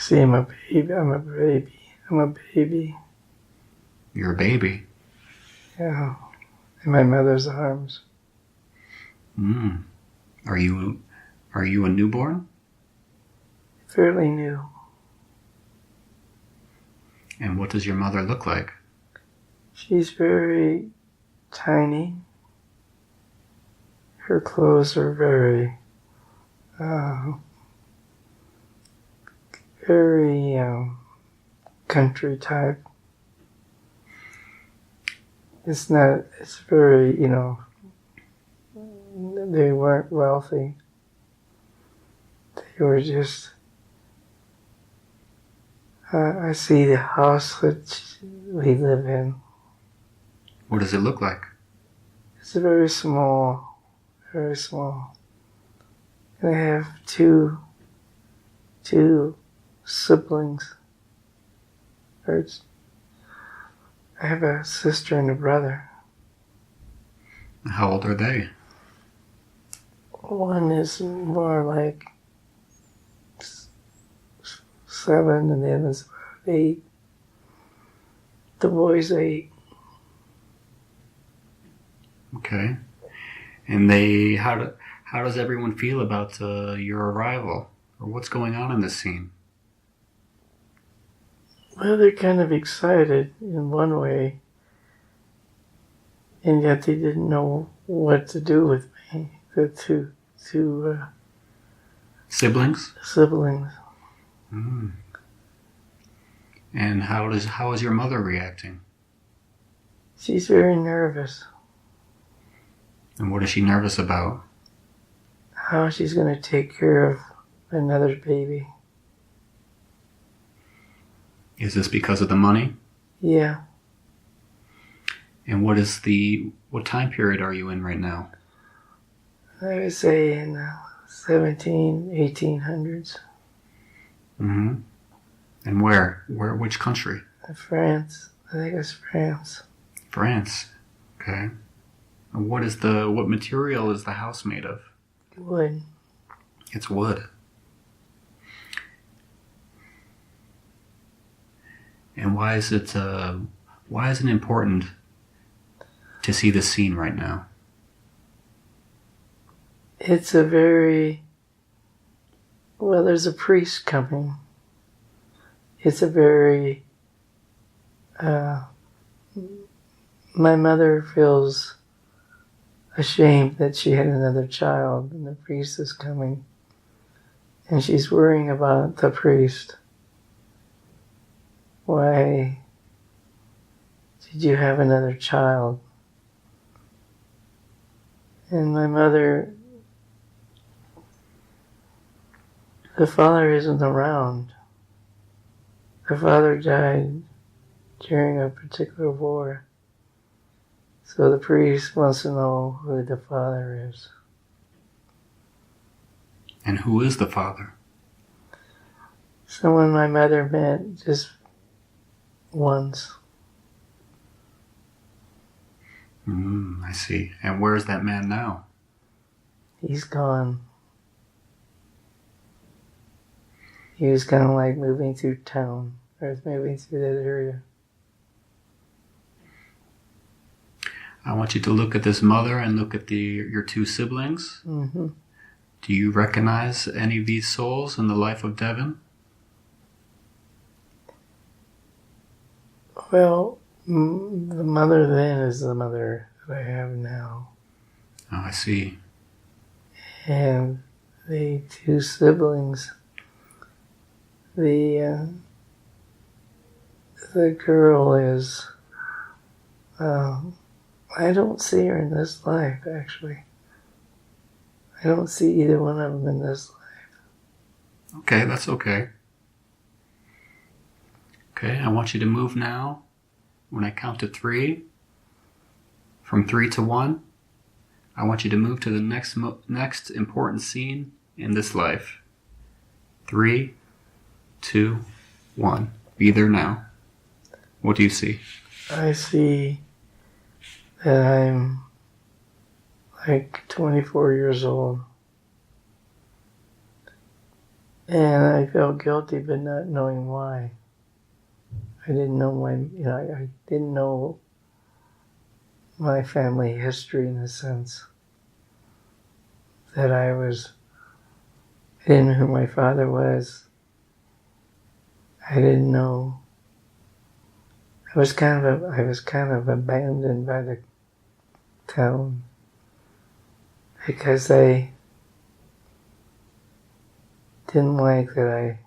See, I'm a baby. I'm a baby. I'm a baby. You're a baby. Yeah. In my mother's arms. Mm. Are you a newborn? Fairly new. And what does your mother look like? She's very tiny. Her clothes are very, very country type. It's very, they weren't wealthy. They were just, I see the house that we live in. What does it look like? It's very small, very small. And I have two siblings. I have a sister and a brother. How old are they? One is more like 7 and the other's about 8. The boy's 8. Okay. And how does everyone feel about your arrival? Or what's going on in this scene? Well, they're kind of excited in one way, and yet they didn't know what to do with me. The two Siblings? siblings. Mm. And how is your mother reacting? She's very nervous. And what is she nervous about? How she's going to take care of another baby. Is this because of the money? Yeah. And what time period are you in right now? I would say in the 1800s. Mm-hmm. And where? Which country? France. I think it's France. France. Okay. And what material is the house made of? Wood. It's wood. And why is it important to see this scene right now? It's there's a priest coming. It's my mother feels ashamed that she had another child and the priest is coming. And she's worrying about the priest. Why did you have another child? And my mother, the father isn't around. The father died during a particular war. So the priest wants to know who the father is. And who is the father? Someone my mother met just once. I see. And where is that man now? He's gone. He was kind of like moving through town, or moving through that area. I want you to look at this mother and look at your two siblings. Mm-hmm. Do you recognize any of these souls in the life of Devin? Well, the mother then is the mother that I have now. Oh, I see. And the two siblings, the girl is, I don't see her in this life, actually. I don't see either one of them in this life. Okay, that's okay. Okay, I want you to move now. When I count to 3, from 3 to 1, I want you to move to the next important scene in this life. 3, 2, 1. Be there now. What do you see? I see that I'm like 24 years old. And I felt guilty, but not knowing why. I didn't know I didn't know my family history in the sense that I didn't know who my father was. I didn't know. I was kind of abandoned by the town because they didn't like that I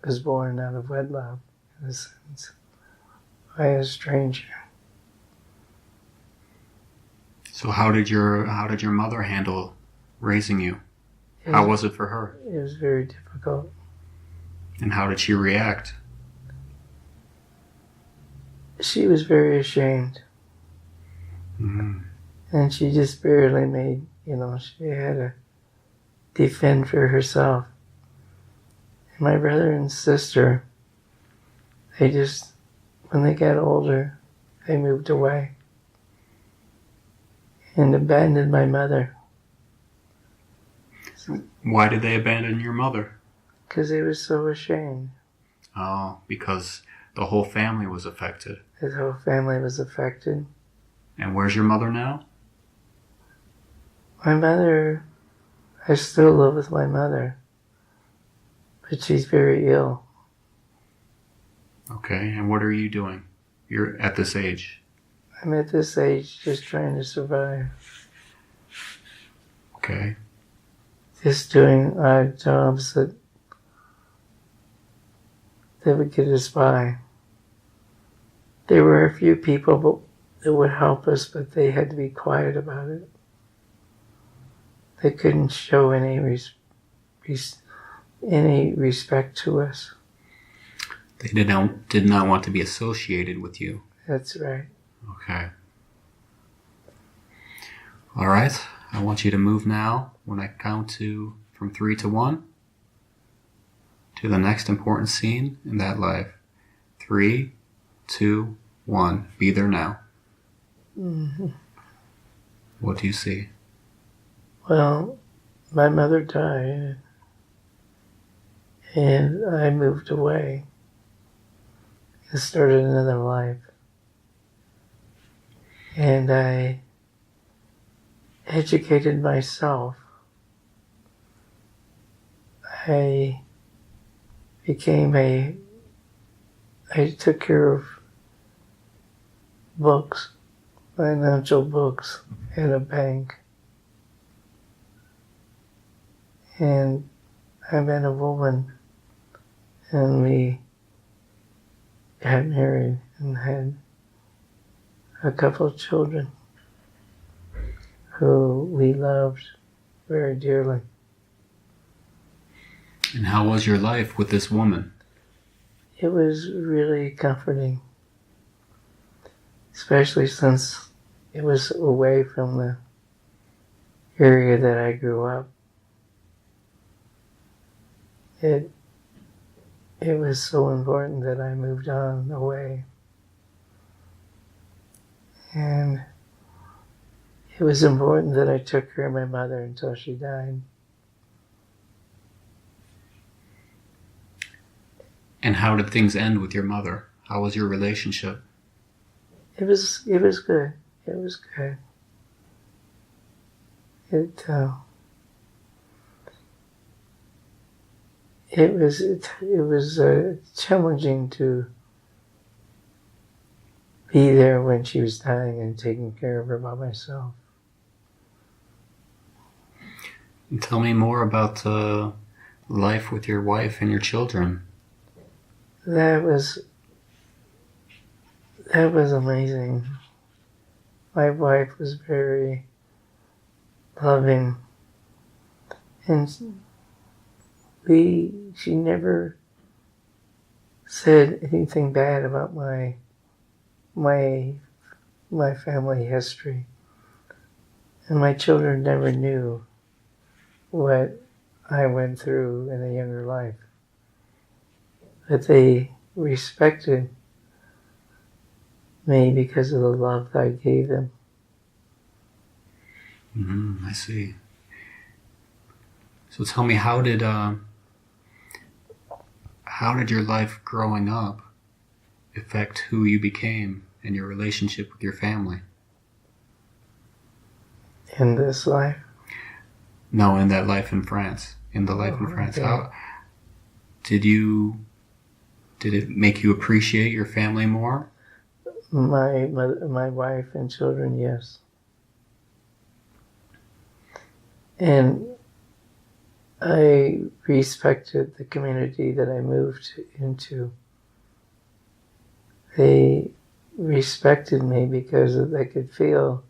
was born out of wedlock, in a sense, by a stranger. So how did your mother handle raising you? How was it for her? It was very difficult. And how did she react? She was very ashamed. Mm-hmm. And she just barely made, she had to defend for herself. And my brother and sister, when they got older, they moved away and abandoned my mother. Why did they abandon your mother? Because they were so ashamed. Oh, because the whole family was affected. The whole family was affected. And where's your mother now? My mother, I still live with my mother, but she's very ill. Okay, and what are you doing? You're at this age. I'm at this age just trying to survive. Okay. Just doing odd jobs that would get us by. There were a few people that would help us, but they had to be quiet about it. They couldn't show any respect to us. They did not want to be associated with you. That's right. Okay. All right. I want you to move now when I count from 3 to 1 to the next important scene in that life. 3, 2, 1. Be there now. Mm-hmm. What do you see? Well, my mother died, and I moved away and started another life. And I educated myself. I took care of books, financial books at a bank. And I met a woman, and we got married and had a couple of children who we loved very dearly. And how was your life with this woman? It was really comforting, especially since it was away from the area that I grew up. It was so important that I moved on away. And it was important that I took care of my mother until she died. And how did things end with your mother? How was your relationship? It was good. It was good. It was challenging to be there when she was dying and taking care of her by myself. And tell me more about life with your wife and your children. That was amazing. My wife was very loving, and she never said anything bad about my family history, and my children never knew what I went through in a younger life. But they respected me because of the love that I gave them. I see. So tell me, how did how did your life growing up affect who you became and your relationship with your family? In this life? No, in that life in France. In the life in France. Okay. How did it make you appreciate your family more? My wife and children, yes. And I respected the community that I moved into. They respected me because they could feel,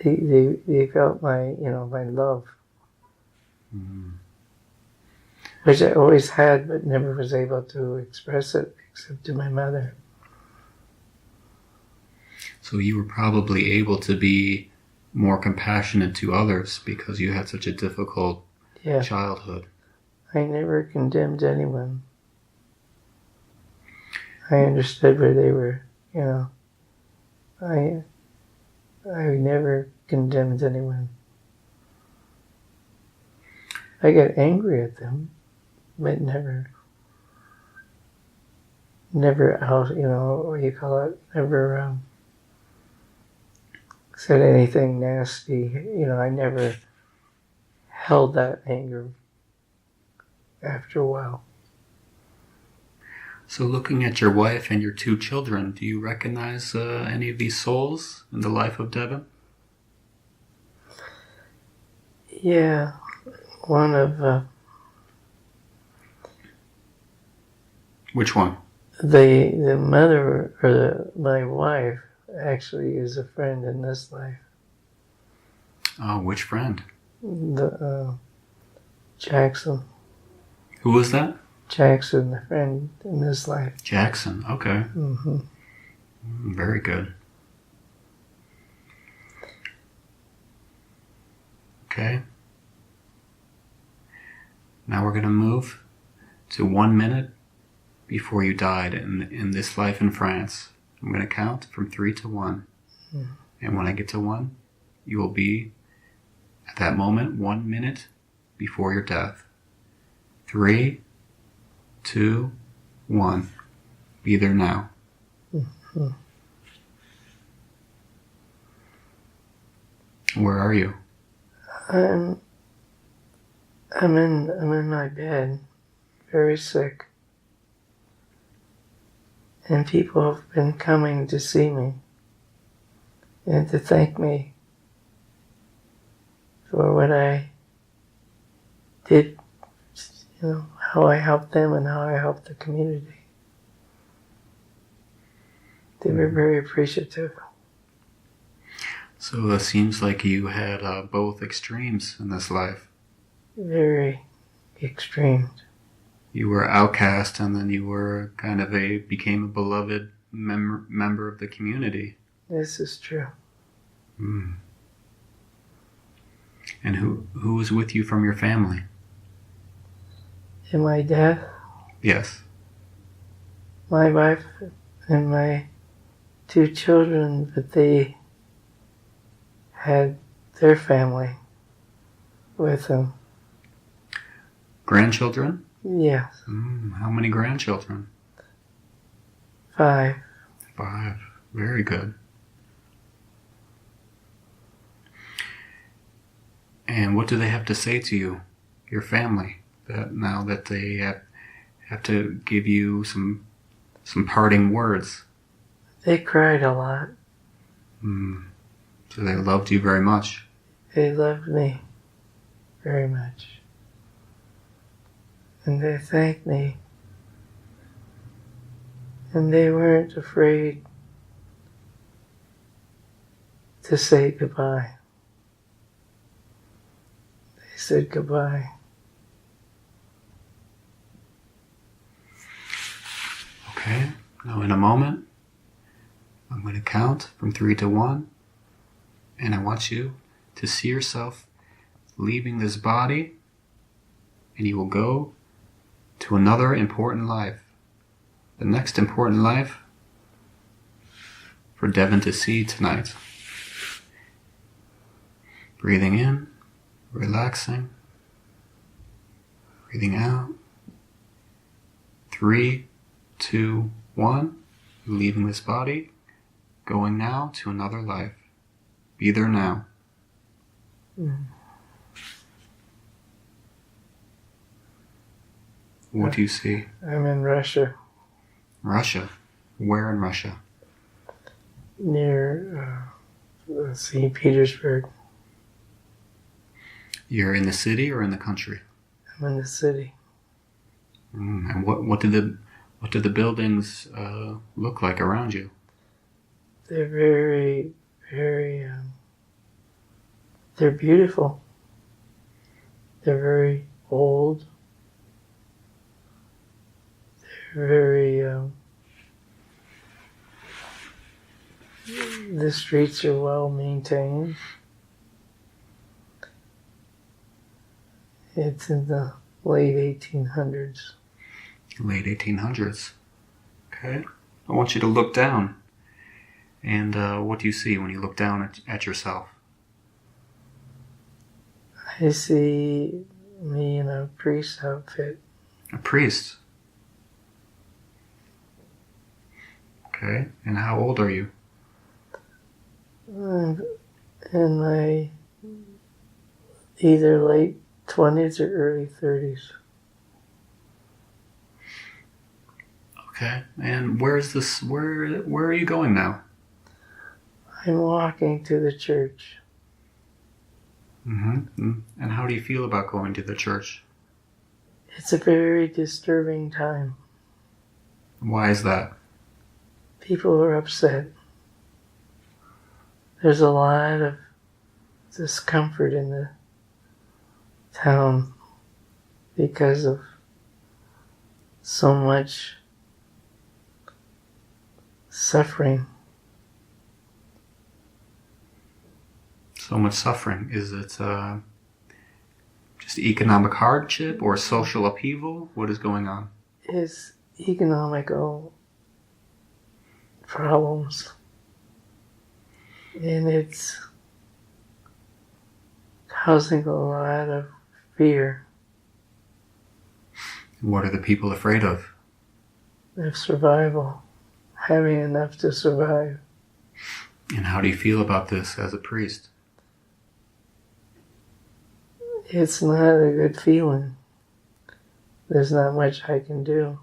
they felt my love, which I always had but never was able to express it except to my mother. So you were probably able to be more compassionate to others because you had such a difficult childhood. I never condemned anyone. I understood where they were, I never condemned anyone. I got angry at them, but never out, what do you call it? Never said anything nasty. I never held that anger after a while. So looking at your wife and your 2 children, do you recognize any of these souls in the life of Devin? Yeah, one of... Which one? The mother, or my wife, actually is a friend in this life. Oh, which friend? Jackson. Who was that? Jackson, the friend in this life. Jackson, okay. Mm-hmm. Very good. Okay. Now we're going to move to 1 minute before you died in this life in France. I'm going to count from 3 to 1. Mm. And when I get to 1, you will be at that moment 1 minute before your death. 3, 2, 1. Be there now. Mm-hmm. Where are you? I'm in my bed, very sick. And people have been coming to see me and to thank me for what I did, how I helped them and how I helped the community. They were very appreciative. So it seems like you had both extremes in this life. Very extreme. You were outcast, and then you were became a beloved member of the community. This is true. Mm. And who was with you from your family? In my death? Yes. My wife and my 2 children, but they had their family with them. Grandchildren? Yes. How many grandchildren? 5. 5. Very good. And what do they have to say to you, your family, that now that they have to give you some parting words? They cried a lot. So they loved you very much. They loved me very much. And they thanked me. And they weren't afraid to say goodbye. They said goodbye. Okay, now in a moment, I'm going to count from 3 to 1, and I want you to see yourself leaving this body, and you will go to another important life. The next important life for Devin to see tonight. Breathing in, relaxing, breathing out, 3, 2, 1. Leaving this body, going now to another life. Be there now. What do you see? I'm in Russia. Russia? Where in Russia? Near St. Petersburg. You're in the city or in the country? I'm in the city. And what do the buildings look like around you? They're very, very, they're beautiful. They're very old. They're very, the streets are well maintained. It's in the late 1800s. Late 1800s. Okay. I want you to look down. And what do you see when you look down at yourself? I see me in a priest outfit. A priest? Okay. And how old are you? I'm in my either late 20s or early 30s. Okay. And where are you going now? I'm walking to the church. Mm-hmm. And how do you feel about going to the church? It's a very disturbing time. Why is that? People are upset. There's a lot of discomfort in the town because of so much suffering. So much suffering. Is it just economic hardship or social upheaval? What is going on? It's economical problems. And it's causing a lot of fear. What are the people afraid of? Of survival. Having enough to survive. And how do you feel about this as a priest? It's not a good feeling. There's not much I can do.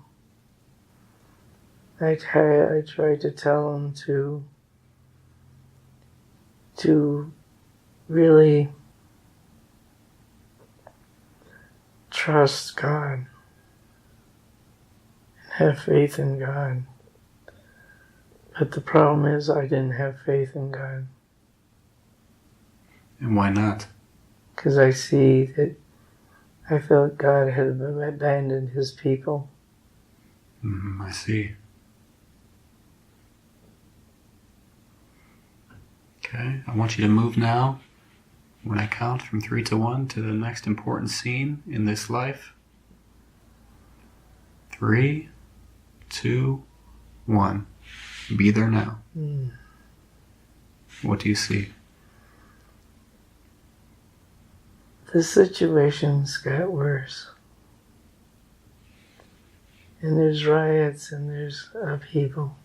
I try to tell them to really trust God and have faith in God. But the problem is I didn't have faith in God. And why not? Because I see that I felt God had abandoned his people. I see. Okay, I want you to move now, when I count from 3 to 1, to the next important scene in this life. 3, 2, 1. Be there now. What do you see? The situations got worse. And there's riots and there's upheaval.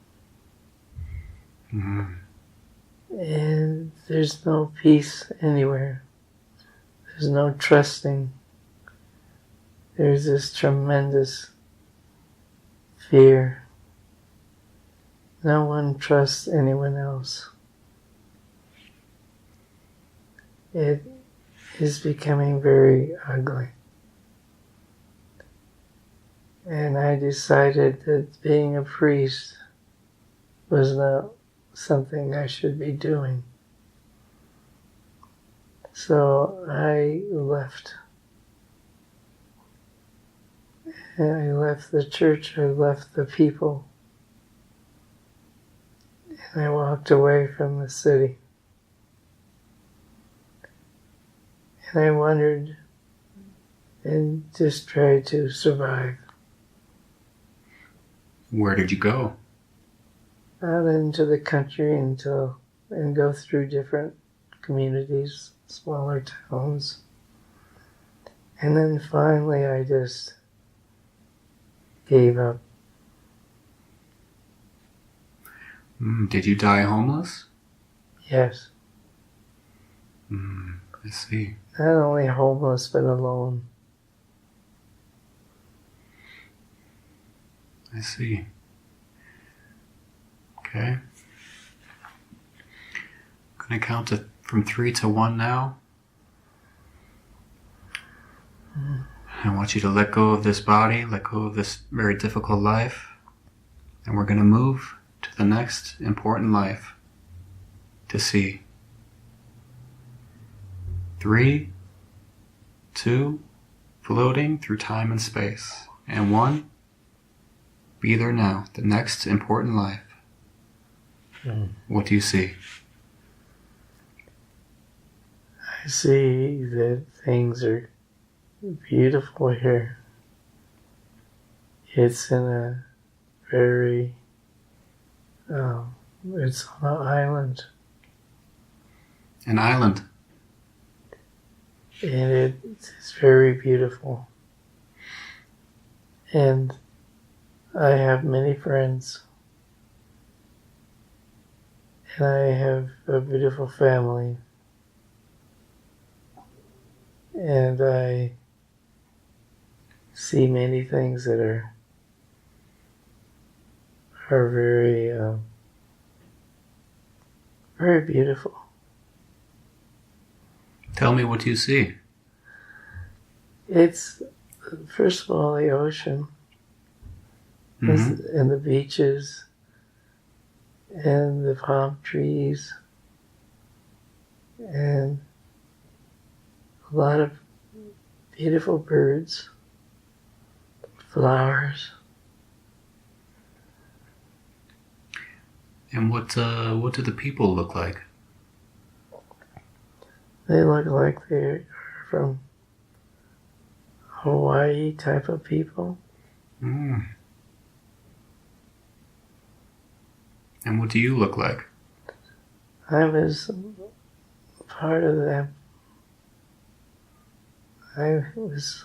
And there's no peace anywhere. There's no trusting. There's this tremendous fear. No one trusts anyone else. It is becoming very ugly. And I decided that being a priest was not something I should be doing. So I left. And I left the church, I left the people, and I walked away from the city. And I wandered and just tried to survive. Where did you go? Out into the country and go through different communities, smaller towns. And then finally I just gave up. Did you die homeless? Yes. I see. Not only homeless, but alone. I see. Okay. I'm going to count from 3 to 1 now. I want you to let go of this body, let go of this very difficult life, and we're going to move to the next important life to see. 3, 2, floating through time and space, and 1, be there now, the next important life. What do you see? I see that things are beautiful here. It's in a very, it's on an island. An island. And it's very beautiful. And I have many friends. And I have a beautiful family. And I see many things that are very, very beautiful. Tell me what you see. It's, first of all, the ocean, and the beaches, and the palm trees, and a lot of beautiful birds, flowers. And what do the people look like? They look like they're from Hawaii type of people. And what do you look like? I was part of them. I was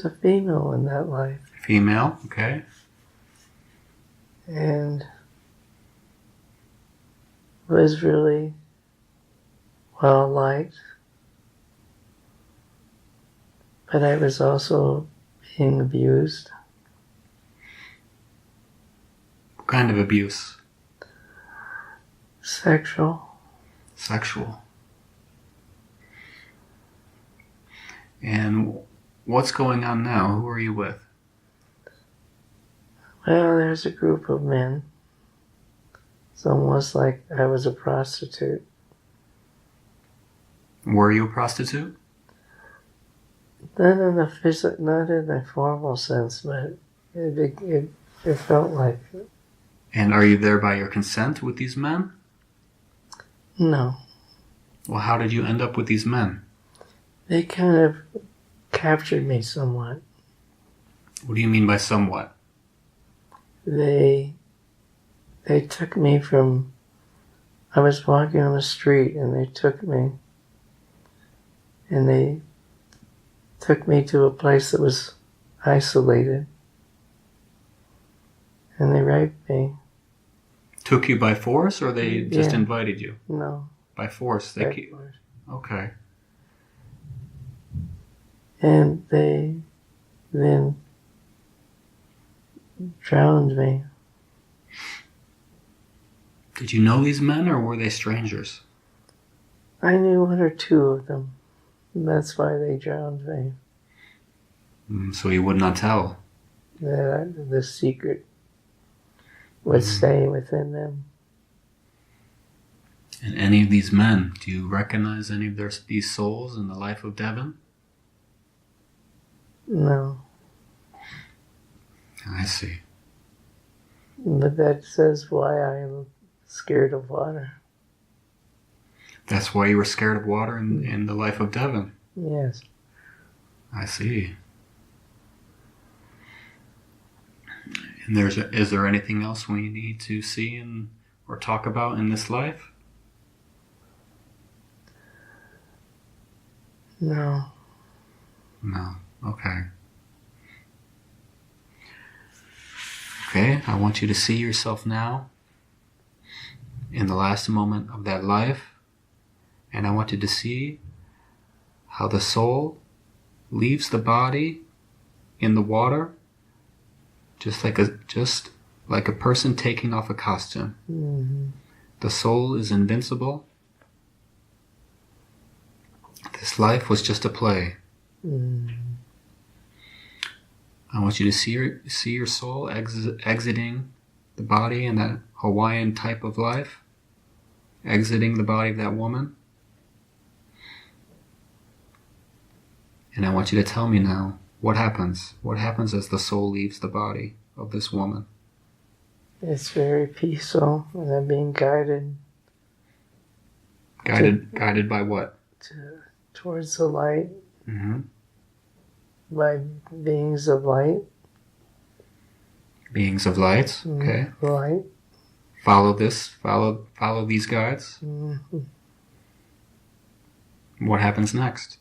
a female in that life. Female, okay. And was really well liked. But I was also being abused. What kind of abuse? Sexual. Sexual. And what's going on now? Who are you with? Well, there's a group of men. It's almost like I was a prostitute. Were you a prostitute? Not in a formal sense, but it felt like it. And are you there by your consent with these men? No. Well, how did you end up with these men? They kind of captured me somewhat. What do you mean by somewhat? They took me from, I was walking on the street and they took me to a place that was isolated, and they raped me. Took you by force, or they just invited you? No. By force. Force. Okay. And they then drowned me. Did you know these men, or were they strangers? I knew one or two of them. And that's why they drowned me. So you would not tell? That the secret would stay within them. And any of these men, do you recognize any of these souls in the life of Devon? No. I see. But that says why I'm scared of water. That's why you were scared of water in the life of Devon? Yes. I see. And is there anything else we need to see or talk about in this life? No. No. Okay. Okay, I want you to see yourself now in the last moment of that life, and I want you to see how the soul leaves the body in the water, just like a person taking off a costume. Mm-hmm. The soul is invincible. This life was just a play. Mm-hmm. I want you to see your soul exiting the body in that Hawaiian type of life, exiting the body of that woman. And I want you to tell me now, what happens? What happens as the soul leaves the body of this woman? It's very peaceful, and I'm being guided. Guided by what? Towards the light. Mm-hmm. By beings of light. Beings of light, okay. Light. Follow these guides. Mm-hmm. What happens next?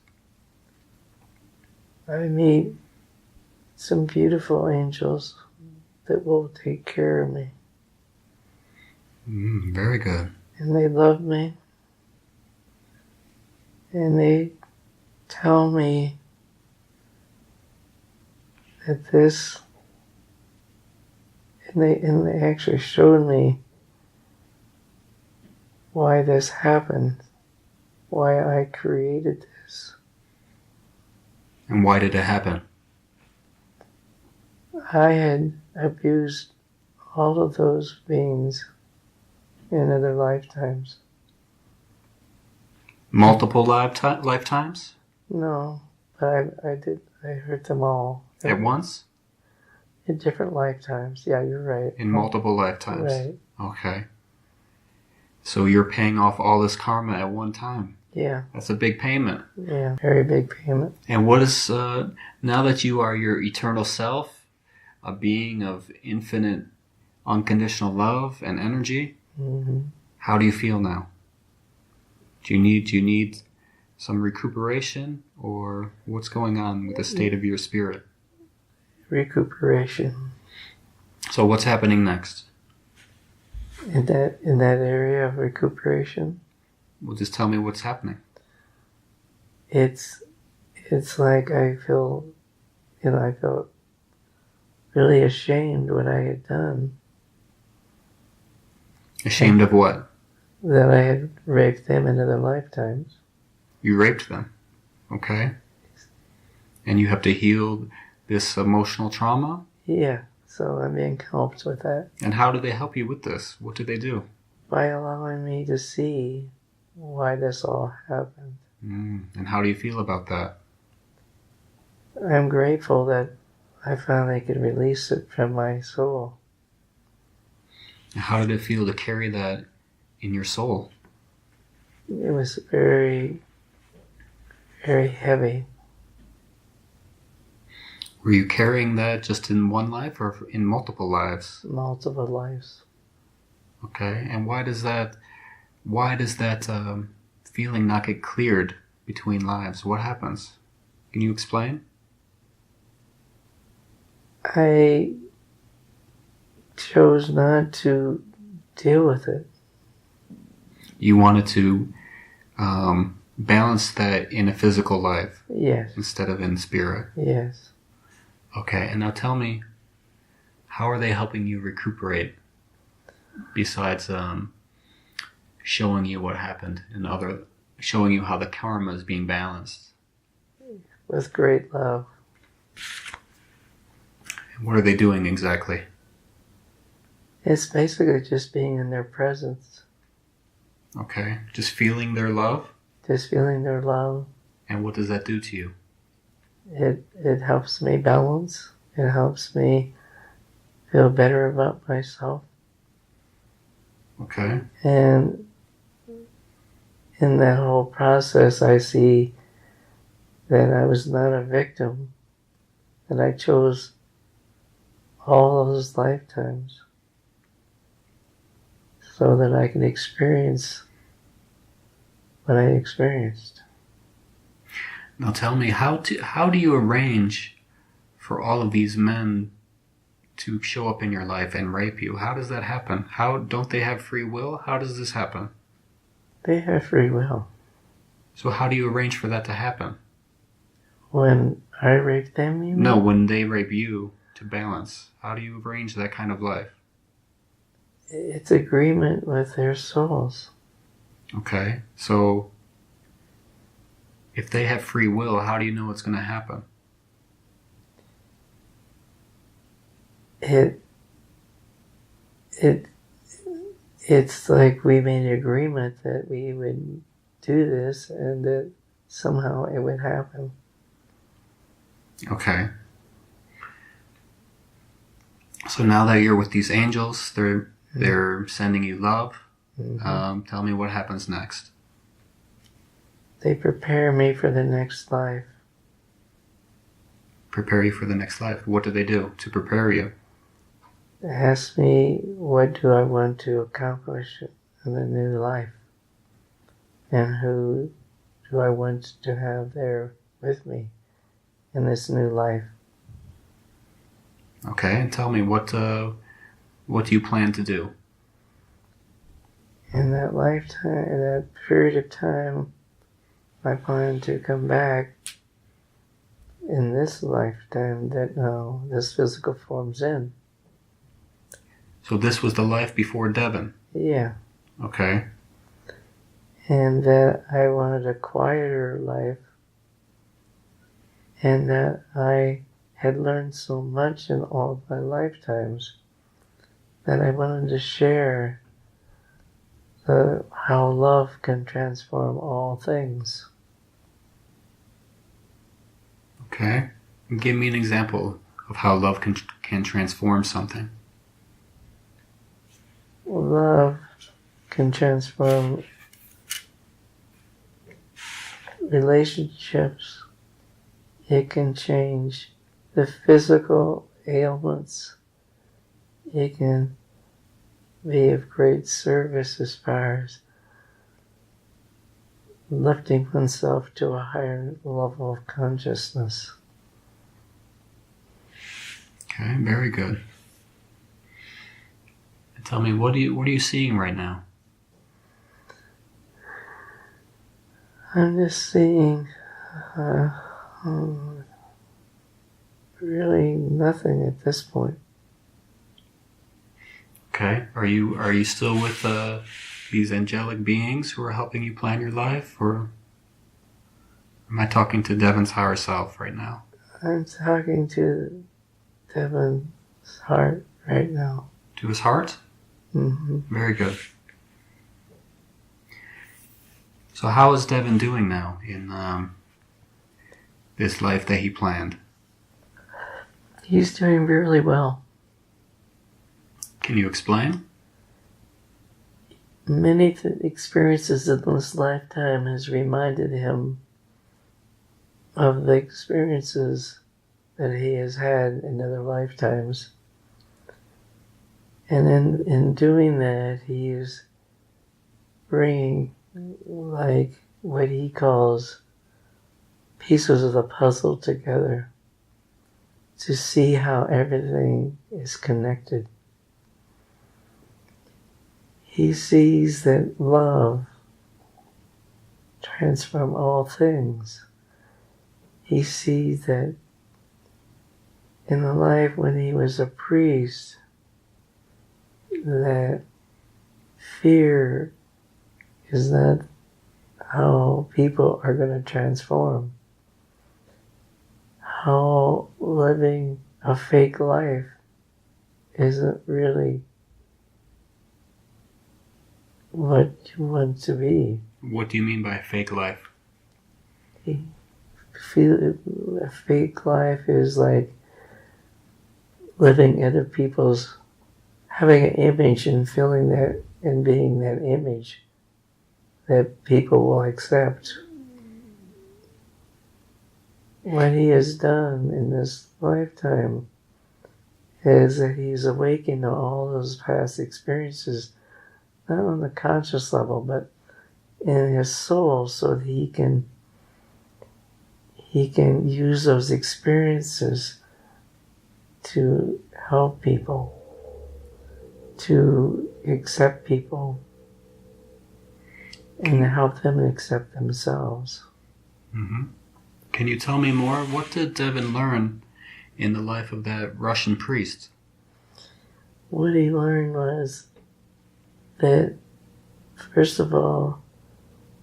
I meet some beautiful angels that will take care of me. Very good. And they love me. And they tell me that this, and they actually showed me why this happened, why I created this. And why did it happen? I had abused all of those beings in other lifetimes. Multiple lifetimes? No, but I hurt them all. At once? In different lifetimes. Yeah, you're right. In multiple lifetimes? Right. Okay. So you're paying off all this karma at one time? Yeah. That's a big payment. Yeah, very big payment. And what is, now that you are your eternal self, a being of infinite, unconditional love and energy, how do you feel now? Do you need some recuperation, or what's going on with the state of your spirit? Recuperation. So what's happening next? In that area of recuperation? Well, just tell me what's happening. It's like I felt really ashamed what I had done. Ashamed of what? That I had raped them in other lifetimes. You raped them. Okay. And you have to heal this emotional trauma? Yeah, so I'm being helped with that. And how do they help you with this? What do they do? By allowing me to see why this all happened. And how do you feel about that? I'm grateful that I finally could release it from my soul. How did it feel to carry that in your soul? It was very, very heavy. Were you carrying that just in one life or in multiple lives? Multiple lives. Okay, and why does that feeling not get cleared between lives? What happens? Can you explain? I chose not to deal with it. You wanted to balance that in a physical life. Yes. Instead of in spirit. Yes. Okay, and now tell me, how are they helping you recuperate besides showing you what happened and showing you how the karma is being balanced? With great love. What are they doing exactly? It's basically just being in their presence. Okay, just feeling their love? Just feeling their love. And what does that do to you? It helps me balance. It helps me feel better about myself. Okay. And in that whole process, I see that I was not a victim, that I chose all those lifetimes so that I can experience what I experienced. Now tell me, how do you arrange for all of these men to show up in your life and rape you. How does that happen? How don't they have free will? How does this happen? They have free will. So how do you arrange for that to happen? When I rape them, you mean? No, when they rape you, to balance. How do you arrange that kind of life? It's agreement with their souls. Okay, so if they have free will, how do you know what's going to happen? It's like we made an agreement that we would do this and that somehow it would happen. Okay. So now that you're with these angels, they're sending you love. Mm-hmm. Tell me what happens next. They prepare me for the next life. Prepare you for the next life. What do they do to prepare you? They ask me, what do I want to accomplish in the new life? And who do I want to have there with me in this new life? Okay, and tell me what do you plan to do? In that lifetime, in that period of time, I plan to come back in this lifetime that now this physical form's in. So this was the life before Devon? Yeah. Okay. And that I wanted a quieter life, and that I had learned so much in all of my lifetimes that I wanted to share how love can transform all things. Okay. Give me an example of how love can transform something. Love can transform relationships. It can change the physical ailments. It can be of great service as far as lifting oneself to a higher level of consciousness. Okay, very good. And tell me, what are you seeing right now? I'm just seeing really nothing at this point. Okay. Are you still with these angelic beings who are helping you plan your life, or am I talking to Devon's higher self right now? I'm talking to Devon's heart right now. To his heart? Mm-hmm. Very good. So how is Devon doing now in this life that he planned? He's doing really well. Can you explain? Many experiences in this lifetime has reminded him of the experiences that he has had in other lifetimes. And in doing that, he is bringing like what he calls pieces of the puzzle together to see how everything is connected. He sees that love transforms all things. He sees that in the life when he was a priest, that fear is not how people are going to transform. How living a fake life isn't really what you want to be. What do you mean by a fake life? A fake life is like living other people's, having an image and feeling that and being that image that people will accept. What he has done in this lifetime is that he's awakened to all those past experiences, not on the conscious level, but in his soul, so that he can use those experiences to help people, to accept people, and help them accept themselves. Mm-hmm. Can you tell me more? What did Devin learn in the life of that Russian priest? What he learned was that, first of all,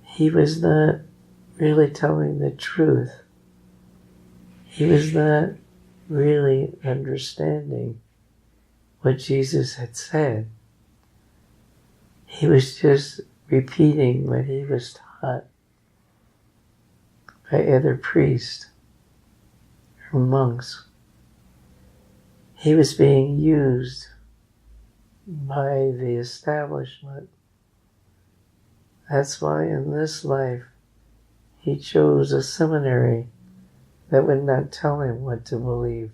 he was not really telling the truth. He was not really understanding what Jesus had said. He was just repeating what he was taught by other priests or monks. He was being used by the establishment. That's why in this life he chose a seminary that would not tell him what to believe,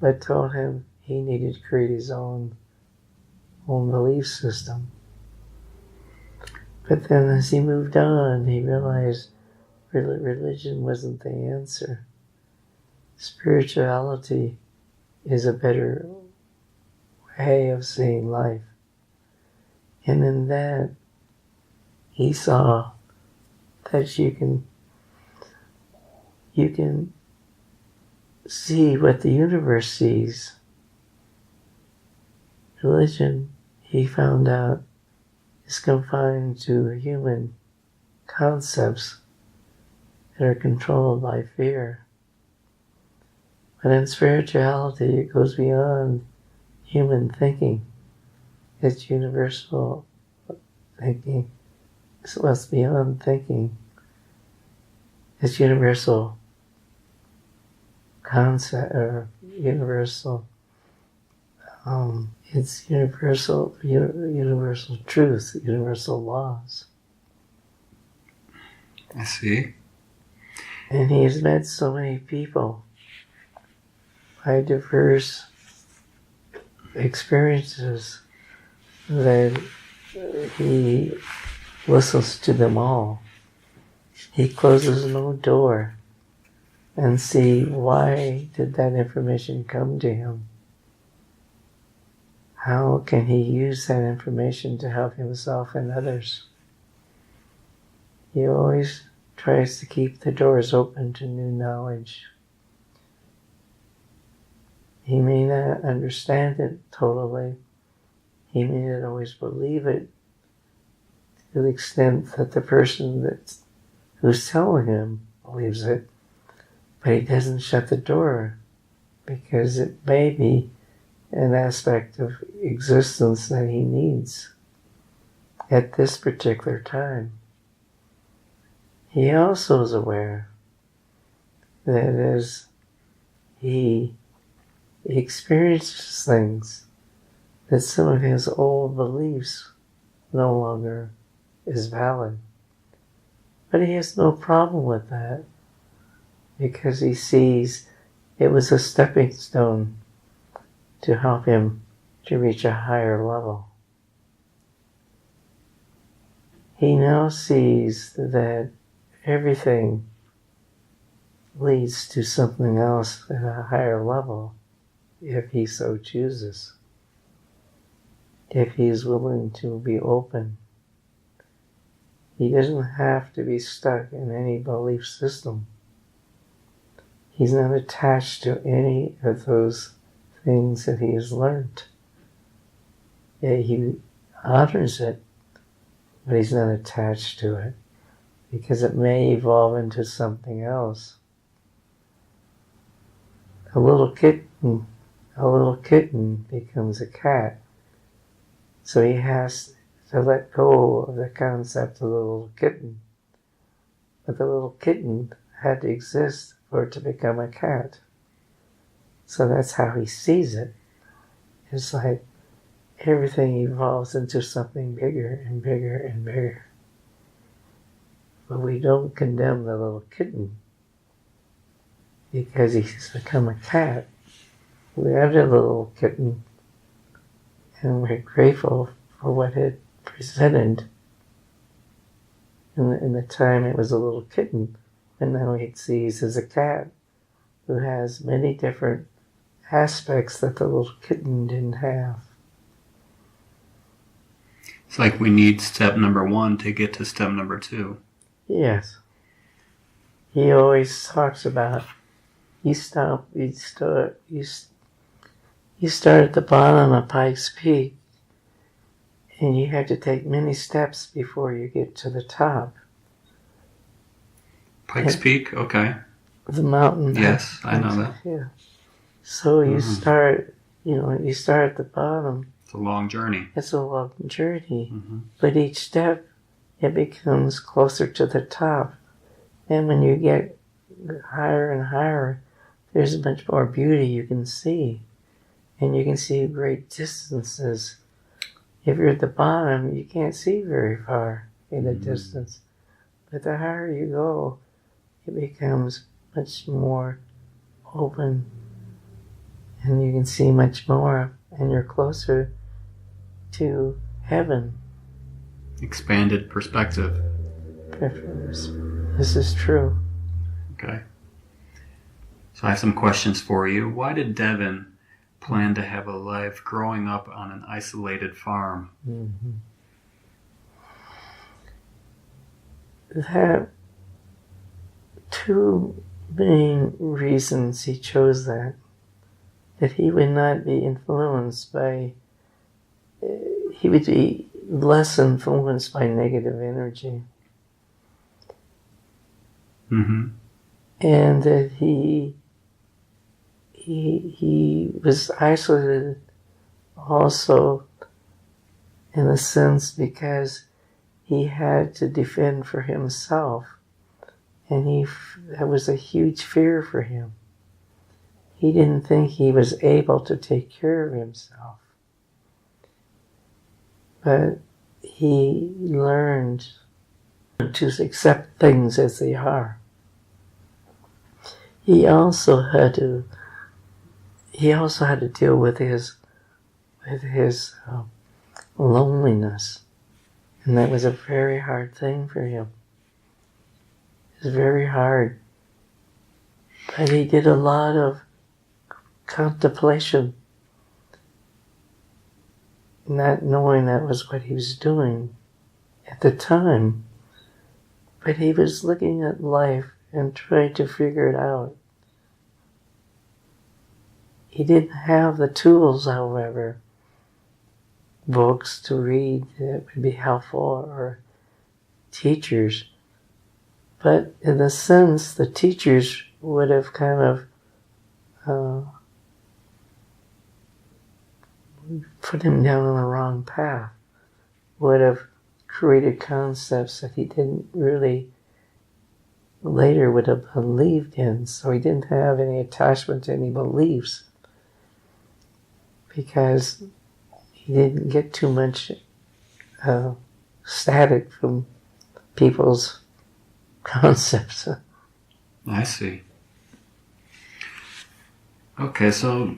but told him he needed to create his own belief system. But then as he moved on, he realized religion wasn't the answer. Spirituality is a better way of seeing life. And in that, he saw that you can see what the universe sees. Religion, he found out, is confined to human concepts that are controlled by fear. But in spirituality, it goes beyond human thinking. It's universal thinking. It's what's beyond thinking. It's universal concept, or universal, it's universal truth, universal laws. I see. And he has met so many people by diverse experiences that he listens to them all. He closes no door and see why did that information come to him. How can he use that information to help himself and others? He always tries to keep the doors open to new knowledge. He may not understand it totally. He may not always believe it to the extent that the person who's telling him believes it, but he doesn't shut the door because it may be an aspect of existence that he needs at this particular time. He also is aware that as he experiences things, that some of his old beliefs no longer is valid. But he has no problem with that because he sees it was a stepping stone to help him to reach a higher level. He now sees that everything leads to something else at a higher level if he so chooses. If he is willing to be open. He doesn't have to be stuck in any belief system. He's not attached to any of those things that he has learned. Yeah, he honors it, but he's not attached to it because it may evolve into something else. A little kitten becomes a cat. So he has to let go of the concept of the little kitten. But the little kitten had to exist for it to become a cat. So that's how he sees it. It's like everything evolves into something bigger and bigger and bigger. But we don't condemn the little kitten because he's become a cat. We have the little kitten and we're grateful for what it presented in the time it was a little kitten, and now he sees as a cat who has many different aspects that the little kitten didn't have. It's like we need step number 1 to get to step number 2. Yes. He always talks about you start at the bottom of Pikes Peak, and you have to take many steps before you get to the top. Pikes Peak? Okay. The mountain. Yes, I know that. Yeah. So you start at the bottom. It's a long journey. It's a long journey. Mm-hmm. But each step, it becomes closer to the top. And when you get higher and higher, there's much more beauty you can see. And you can see great distances. If you're at the bottom, you can't see very far in the distance. But the higher you go, it becomes much more open. And you can see much more. And you're closer to heaven. Expanded perspective. This is true. Okay. So I have some questions for you. Why did Devin plan to have a life growing up on an isolated farm? Mm-hmm. That two main reasons he chose that he would not be influenced by, he would be less influenced by negative energy. Mm-hmm. And that he was isolated also in a sense because he had to defend for himself, and that was a huge fear for him. He didn't think he was able to take care of himself. But he learned to accept things as they are. He also had to deal with his loneliness, and that was a very hard thing for him. It was very hard, but he did a lot of contemplation, not knowing that was what he was doing at the time, but he was looking at life and trying to figure it out. He didn't have the tools, however, books to read that would be helpful or teachers. But in a sense, the teachers would have kind of put him down on the wrong path, would have created concepts that he didn't really later would have believed in, so he didn't have any attachment to any beliefs because he didn't get too much static from people's concepts. I see. Okay, so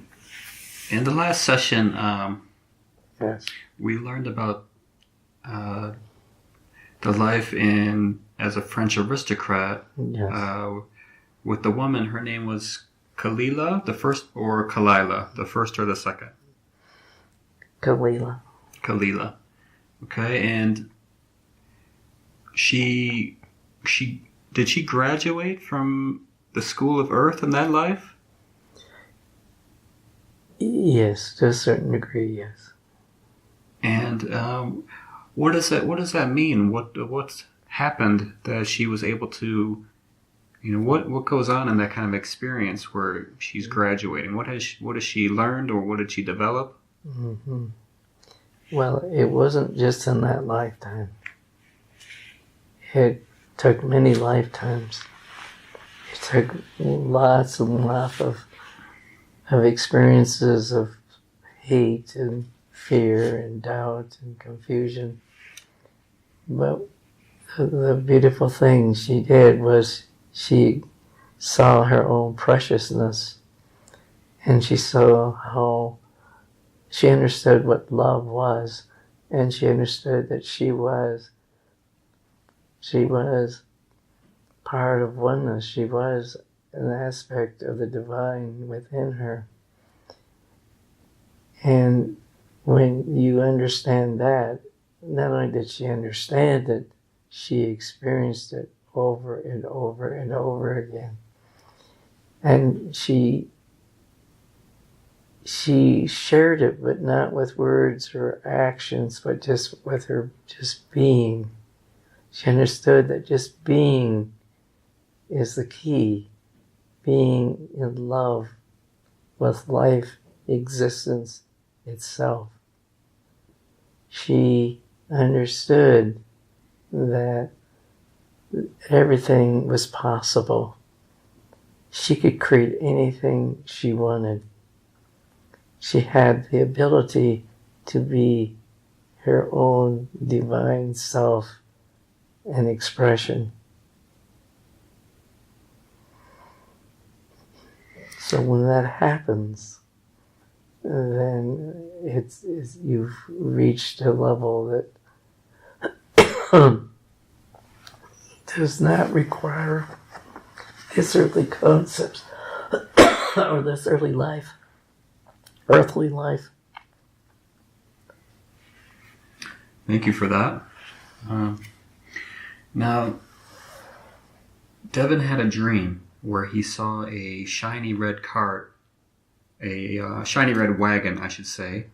in the last session, Yes. we learned about the life as a French aristocrat. Yes. With the woman, her name was Kalila, the first, or Kalila, the first or the second? Kalila. Kalila. Okay, and did she graduate from the School of Earth in that life? Yes, to a certain degree, yes. And what does that mean? What's happened that she was able to, what goes on in that kind of experience where she's graduating? What has she learned, or what did she develop? Mm-hmm. Well, it wasn't just in that lifetime. It took many lifetimes. It took lots and lots of experiences of hate and fear and doubt and confusion. But the beautiful thing she did was she saw her own preciousness, and she saw how she understood what love was, and she understood that she was part of oneness. She was an aspect of the divine within her. And when you understand that, not only did she understand it, she experienced it over and over and over again. And she shared it, but not with words or actions, but just with her just being. She understood that just being is the key. Being in love with life, existence itself. She understood that everything was possible. She could create anything she wanted. She had the ability to be her own divine self and expression. So when that happens, then it's you've reached a level that does not require this earthly concepts or this earthly life. Thank you for that. Now, Devin had a dream where he saw a shiny red cart, a shiny red wagon, I should say,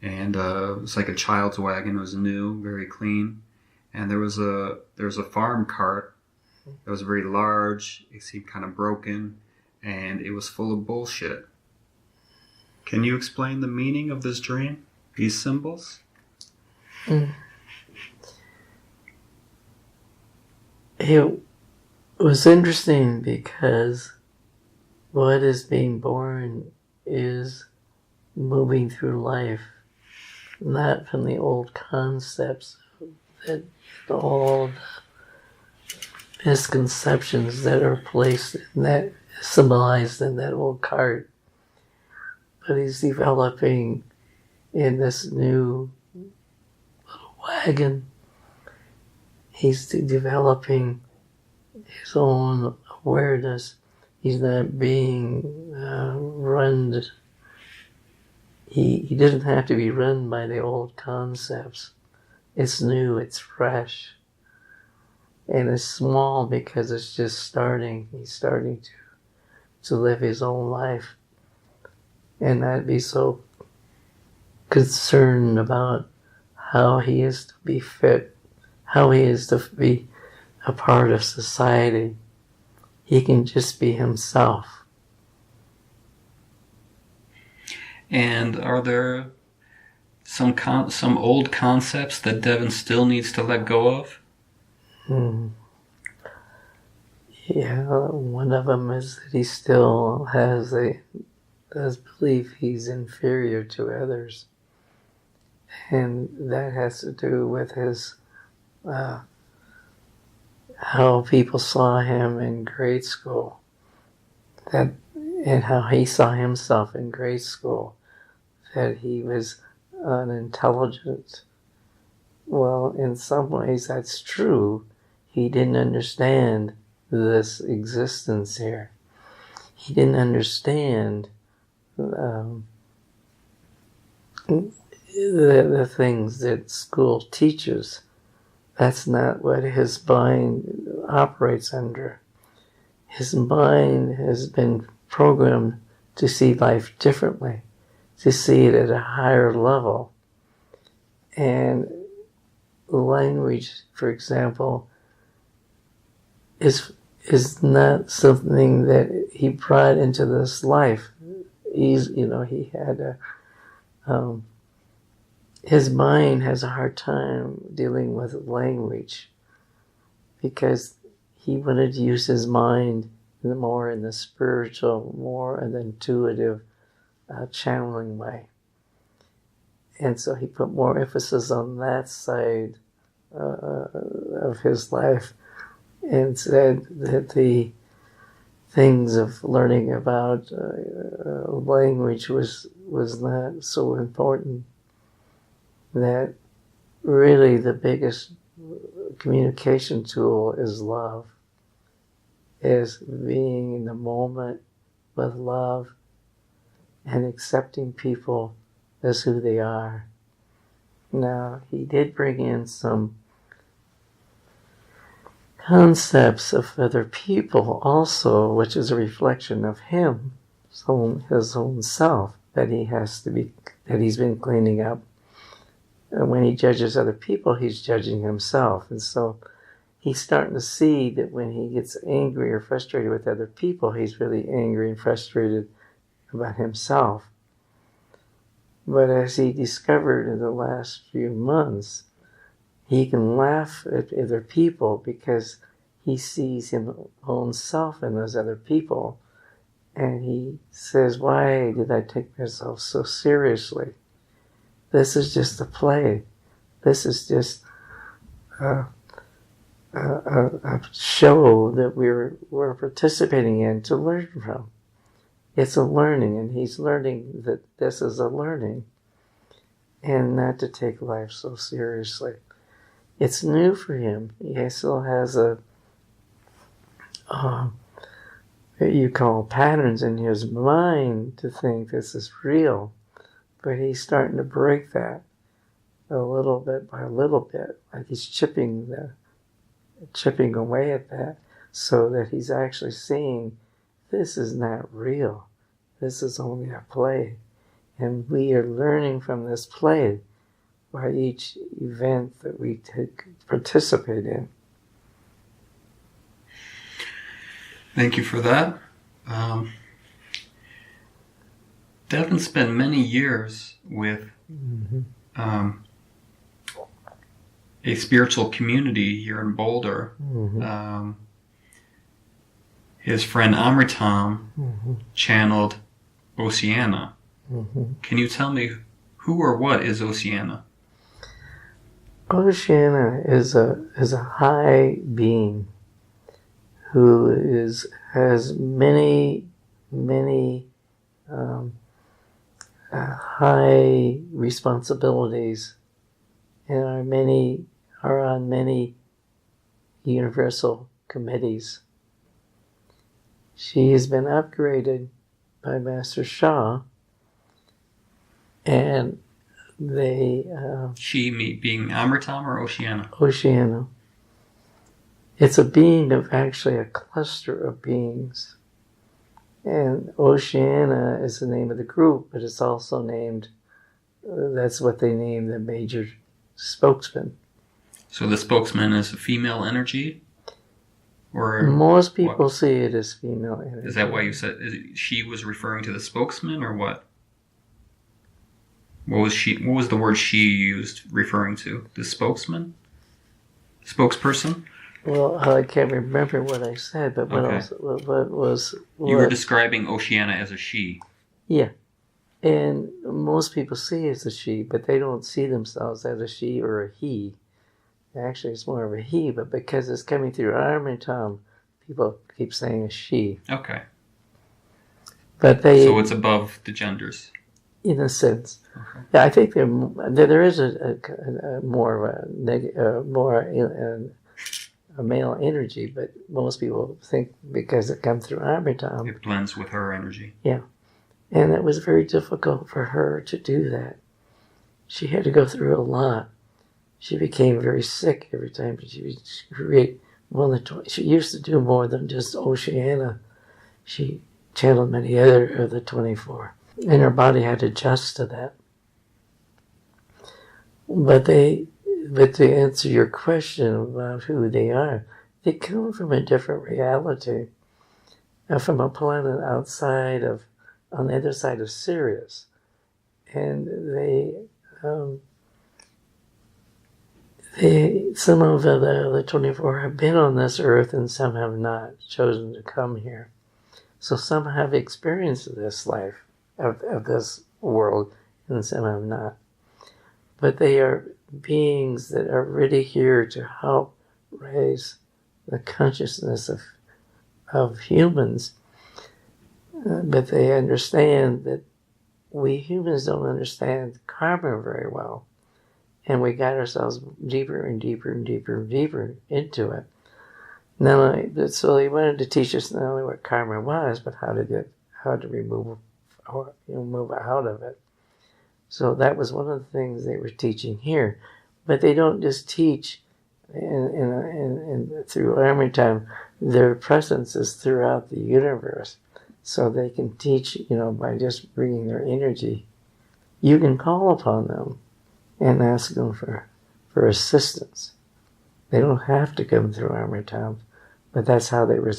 and it was like a child's wagon. It was new, very clean, and there was a farm cart that was very large. It seemed kind of broken, and it was full of bullshit. Can you explain the meaning of this dream? These symbols? It was interesting because what is being born is moving through life, not from the old concepts, that all the misconceptions that are placed in that, symbolized in that old cart. But he's developing in this new little wagon. He's developing his own awareness. He's not being run. He doesn't have to be run by the old concepts. It's new, it's fresh. And it's small because it's just starting. He's starting to live his own life and not be so concerned about how he is to be fit, how he is to be a part of society. He can just be himself. And are there some old concepts that Devin still needs to let go of? Yeah, one of them is that he still does believe he's inferior to others. And that has to do with his how people saw him in grade school, and how he saw himself in grade school, that he was unintelligent. Well, in some ways that's true. He didn't understand this existence here. He didn't understand the things that school teaches. That's not what his mind operates under. His mind has been programmed to see life differently, to see it at a higher level. And language, for example, is not something that he brought into this life. He had his mind has a hard time dealing with language because he wanted to use his mind more in the spiritual, more in the intuitive, channeling way. And so he put more emphasis on that side of his life and said that the things of learning about language was not so important, that really the biggest communication tool is love, is being in the moment with love and accepting people as who they are. Now, he did bring in some concepts of other people also, which is a reflection of him, his own self, that he's been cleaning up. And when he judges other people, he's judging himself. And so he's starting to see that when he gets angry or frustrated with other people, he's really angry and frustrated about himself. But as he discovered in the last few months, he can laugh at other people because he sees his own self in those other people. And he says, why did I take myself so seriously? This is just a play. This is just a show that we're participating in to learn from. It's a learning, and he's learning that this is a learning, and not to take life so seriously. It's new for him. He still has what you call patterns in his mind to think this is real. But he's starting to break that a little bit by a little bit, like he's chipping away at that, so that he's actually seeing this is not real. This is only a play. And we are learning from this play by each event that we participate in. Thank you for that. Devin spent many years with a spiritual community here in Boulder. His friend Amritam channeled Oceana. Can you tell me who or what is Oceana? Oceana is a high being who has many high responsibilities and are on many universal committees. She has been upgraded by Master Shah, and they... she being Amritam or Oceana? Oceana. It's a being of actually a cluster of beings. And Oceana is the name of the group, but it's also named, that's what they name the major spokesman. So the spokesman is a female energy? Or most people see it as female energy. Is that why you said she was referring to the spokesman, or what? What was the word she used referring to? The spokesman? Spokesperson? Well, I can't remember what I said, but what else? What was... You were describing Oceana as a she. Yeah. And most people see it as a she, but they don't see themselves as a she or a he. Actually, it's more of a he, but because it's coming through Amritam, people keep saying a she. Okay. But so it's above the genders. In a sense. Okay. Yeah, I think there is a more of a male energy, but most people think because it comes through Amritam, it blends with her energy. Yeah. And it was very difficult for her to do that. She had to go through a lot. She became very sick every time she would create she used to do more than just Oceana. She channeled many other of the 24. And her body had to adjust to that. But to answer your question about who they are, they come from a different reality, from a planet on the other side of Sirius. And some of the 24 have been on this earth and some have not chosen to come here. So some have experienced this life of this world and some have not. But they are beings that are really here to help raise the consciousness of humans. But they understand that we humans don't understand karma very well. And we got ourselves deeper and deeper and deeper and deeper into it. So they wanted to teach us not only what karma was, but how to move out of it. So that was one of the things they were teaching here. But they don't just teach through army time. Their presence is throughout the universe. So they can teach, by just bringing their energy. You can call upon them and ask them for assistance. They don't have to come through army time, but that's how they were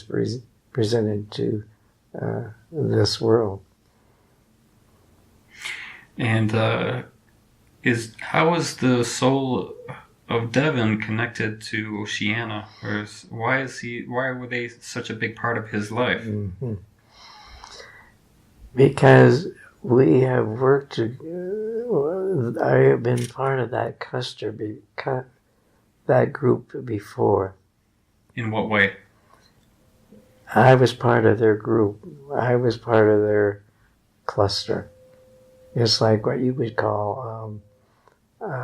presented to this world. And how is the soul of Devon connected to Oceania? Or why were they such a big part of his life? Mm-hmm. Because we have worked I have been part of that that group before. In what way? I was part of their group. I was part of their cluster. It's like what you would call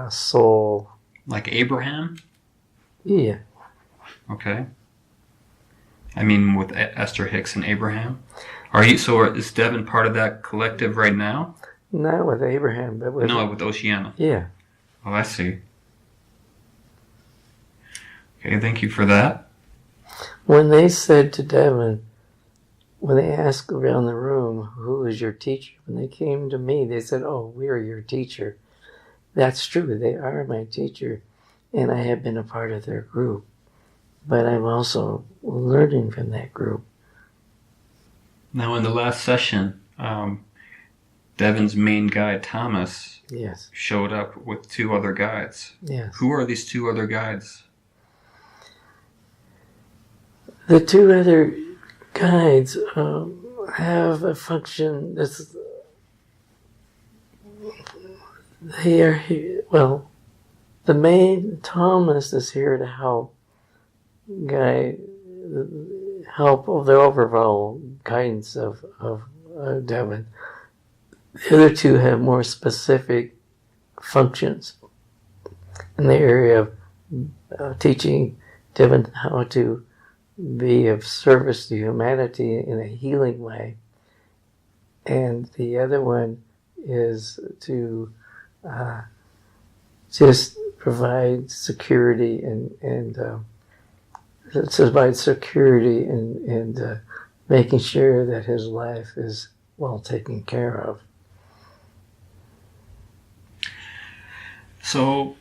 soul. Like Abraham? Yeah. Okay. I mean, with Esther Hicks and Abraham. Is Devon part of that collective right now? Not with Abraham, but with... No, with Oceania. Yeah. Oh, I see. Okay, thank you for that. When they said to Devon, when they asked around the room, who is your teacher? When they came to me, they said, oh, we are your teacher. That's true. They are my teacher, and I have been a part of their group. But I'm also learning from that group. Now, in the last session, Devon's main guide, Thomas, yes, showed up with 2 other guides. Yes. Who are these 2 other guides? The 2 other guides have a function that's... They are here... Well, the main Thomas is here to help of the overall guidance of Devon. The other 2 have more specific functions in the area of teaching Devon how to be of service to humanity in a healing way. And the other one is to just provide security and making sure that his life is well taken care of. So,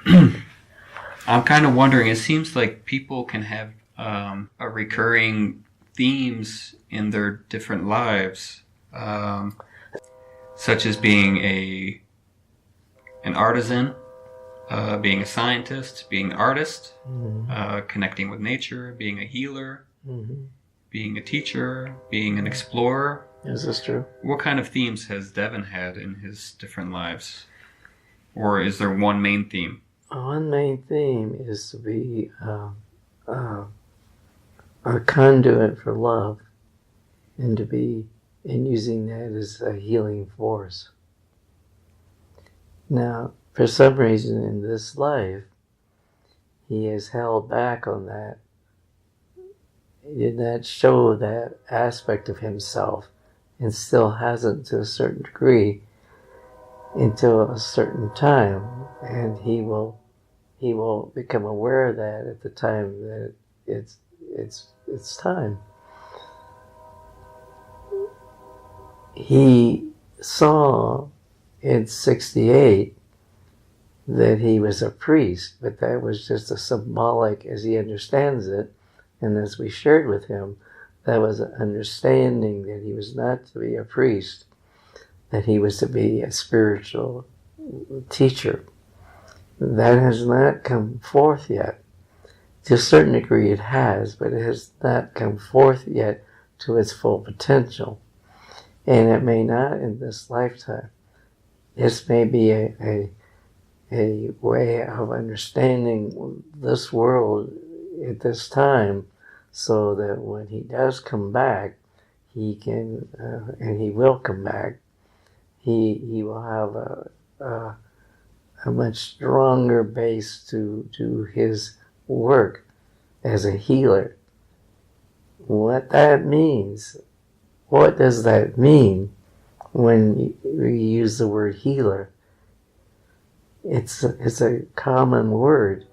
I'm kind of wondering, it seems like people can have a recurring themes in their different lives, such as being an artisan, being a scientist, being an artist, Mm-hmm. connecting with nature, being a healer, Mm-hmm. being a teacher, being an explorer. Is this true? What kind of themes has Devon had in his different lives? Or is there one main theme? One main theme is to be a conduit for love, and using that as a healing force. Now, for some reason in this life, he has held back on that. He did not show that aspect of himself, and still hasn't to a certain degree until a certain time, and he will become aware of that at the time that it's time. He saw in 1968 that he was a priest, but that was just a symbolic, as he understands it, and as we shared with him, that was an understanding that he was not to be a priest, that he was to be a spiritual teacher. That has not come forth yet. To a certain degree it has, but it has not come forth yet to its full potential. And it may not in this lifetime. This may be a way of understanding this world at this time, so that when he does come back, he can, and he will come back, he will have a much stronger base to his work as a healer. What that means, what does that mean? when we use the word healer, it's a common word.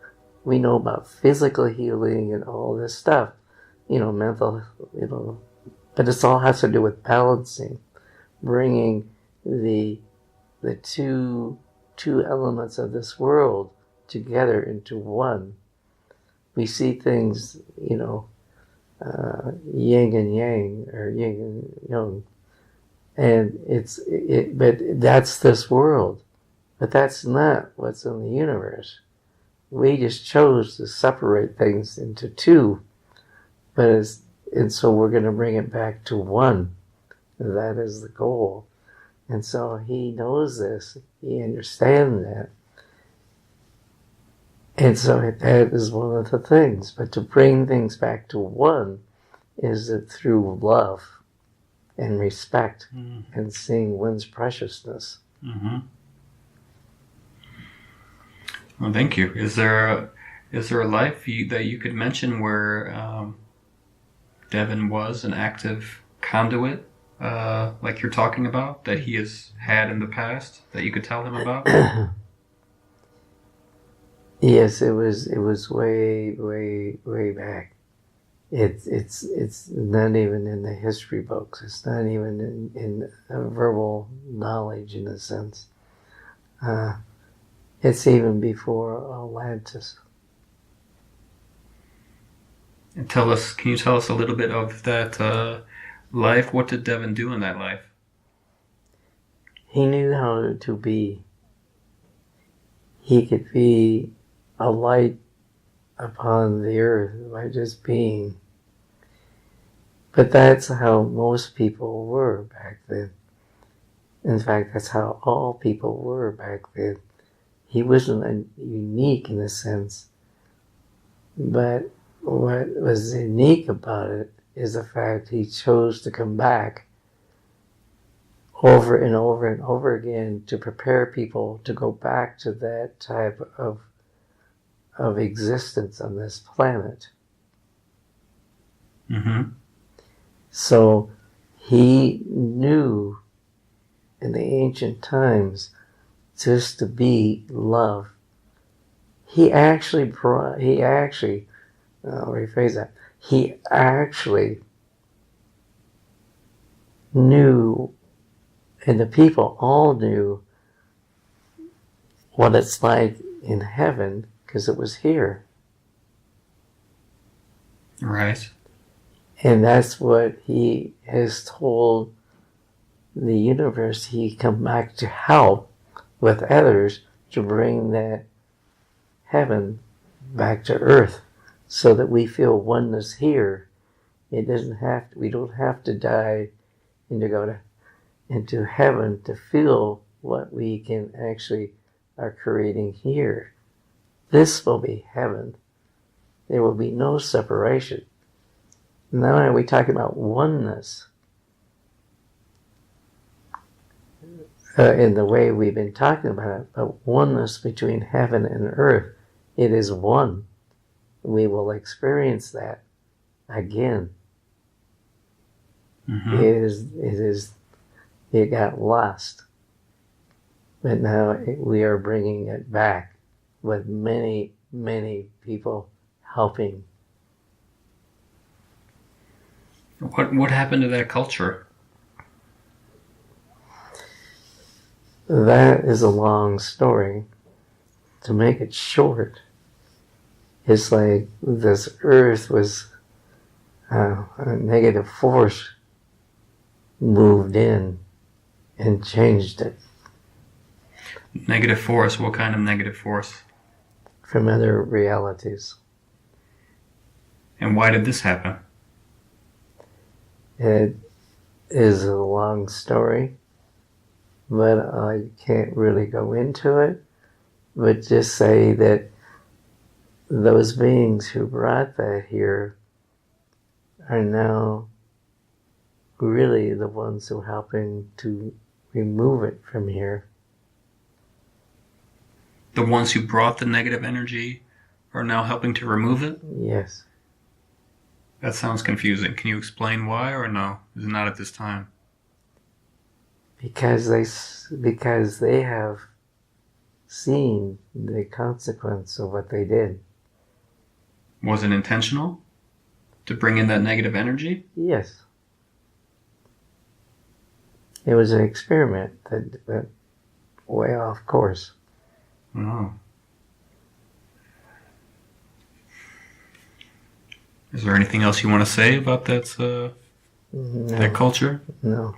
We know about physical healing and all this stuff, mental, but it all has to do with balancing, bringing the two elements of this world together into one. We see things, yin and yang, or yin and yang, and but that's this world. But that's not what's in the universe. We just chose to separate things into two, and so we're going to bring it back to one. That is the goal. And so he knows this, he understands that. And so that is one of the things. But to bring things back to one is that through love and respect and seeing one's preciousness. Mm-hmm. Well, thank you. Is there a life that you could mention where Devin was an active conduit, like you're talking about, that he has had in the past that you could tell him about? Yes, it was way, way, way back. It's not even in the history books. It's not even in verbal knowledge in a sense. It's even before Atlantis. And can you tell us a little bit of that life? What did Devin do in that life? He knew how to be. He could be a light upon the earth by just being. But that's how most people were back then. In fact, that's how all people were back then. He wasn't unique in a sense, but what was unique about it is the fact he chose to come back over and over and over again to prepare people to go back to that type of existence on this planet. Mm-hmm. So he knew in the ancient times just to be love. I'll rephrase that. He actually knew, and the people all knew what it's like in heaven, because it was here. Right. And that's what he has told the universe. He come back to help with others to bring that heaven back to earth, so that we feel oneness here. We don't have to die and to go into heaven to feel what we can actually are creating here. This will be heaven. There will be no separation. Not only are we talking about oneness in the way we've been talking about it, but oneness between heaven and earth. It is one. We will experience that again. Mm-hmm. It got lost. But now we are bringing it back with many, many people helping. What happened to that culture? That is a long story. To make it short, it's like this earth was a negative force moved in and changed it. Negative force? What kind of negative force? From other realities. And why did this happen? It is a long story, but I can't really go into it. But just say that those beings who brought that here are now really the ones who are helping to remove it from here. The ones who brought the negative energy are now helping to remove it? Yes. That sounds confusing. Can you explain why, or no? Is it not at this time? because they have seen the consequence of what they did. Was it intentional to bring in that negative energy? Yes. It was an experiment that went way off course. Oh. Is there anything else you want to say about that No. that culture? No.